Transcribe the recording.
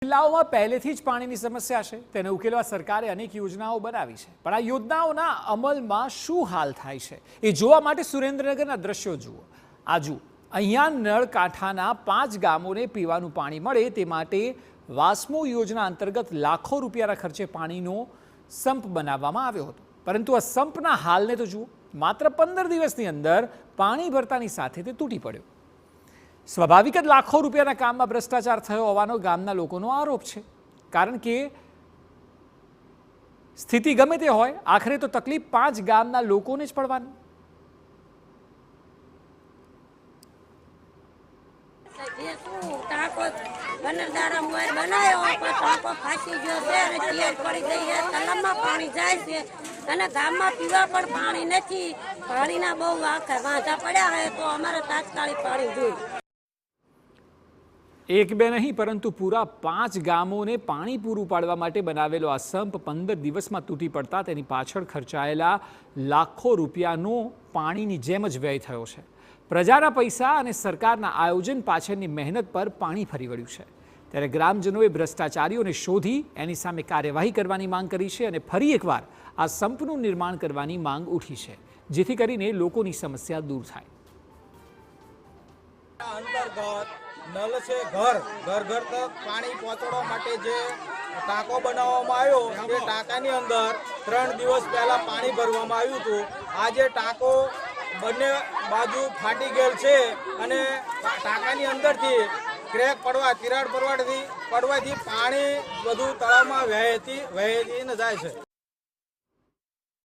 જિલ્લાઓમાં પહેલેથી જ પાણીની સમસ્યા છે, તેને ઉકેલવા સરકારે અનેક યોજનાઓ બનાવી છે, પણ આ યોજનાઓના અમલમાં શું હાલ થાય છે એ જોવા માટે સુરેન્દ્રનગરના દ્રશ્યો જુઓ. આ જુઓ, અહીંયા નળકાંઠાના 5 ગામોને પીવાનું પાણી મળે તે માટે વાસ્મો યોજના અંતર્ગત લાખો રૂપિયાના ખર્ચે પાણીનો સંપ બનાવવામાં આવ્યો હતો, પરંતુ આ સંપના હાલને તો જુઓ. માત્ર 15 દિવસની અંદર પાણી ભરતાની સાથે તે તૂટી પડ્યો. સ્વાભાવિક જ લાખો રૂપિયાના કામમાં ભ્રષ્ટાચાર થયો હોવાનો ગામના લોકોનો આરોપ છે, કારણ કે સ્થિતિ ગમે તે હોય, આખરે તો તકલીફ 5 ગામના લોકોને જ પડવાની. પાણી જાય છે અને ગામમાં પીવા પણ પાણી નથી. પાણીના બહુ વાંધા પડ્યા હોય તો અમારે તાત્કાલિક પાણી જોઈએ. એક બે નહીં, પરંતુ પૂરા 5 ગામોને પાણી પૂરું પાડવા માટે બનાવેલો આ સંપ 15 દિવસમાં તૂટી પડતા તેની પાછળ ખર્ચાયેલા લાખો રૂપિયાનો પાણીની જેમ જ વ્યય થયો છે. પ્રજાના પૈસા અને સરકારના આયોજન પાછળની મહેનત પર પાણી ફરી વળ્યું છે. ત્યારે ગ્રામજનોએ ભ્રષ્ટાચારીઓને શોધી એની સામે કાર્યવાહી કરવાની માંગ કરી છે અને ફરી એકવાર આ સંપનું નિર્માણ કરવાની માંગ ઉઠી છે, જેથી કરીને લોકોની સમસ્યા દૂર થાય. નલ છે, ઘર ઘર તક પાણી પહોંચાડવા માટે જે ટાંકો બનાવવામાં આવ્યો, તે ટાંકાની અંદર 3 દિવસ પહેલા પાણી ભરવામાં આવ્યું હતું. આજે ટાંકો બંને બાજુ ફાટી ગયેલ છે અને ટાંકાની અંદરથી ક્રેક પડવા, તિરાડ પડવાથી પાણી બધું તળાવમાં વહેતી જાય છે.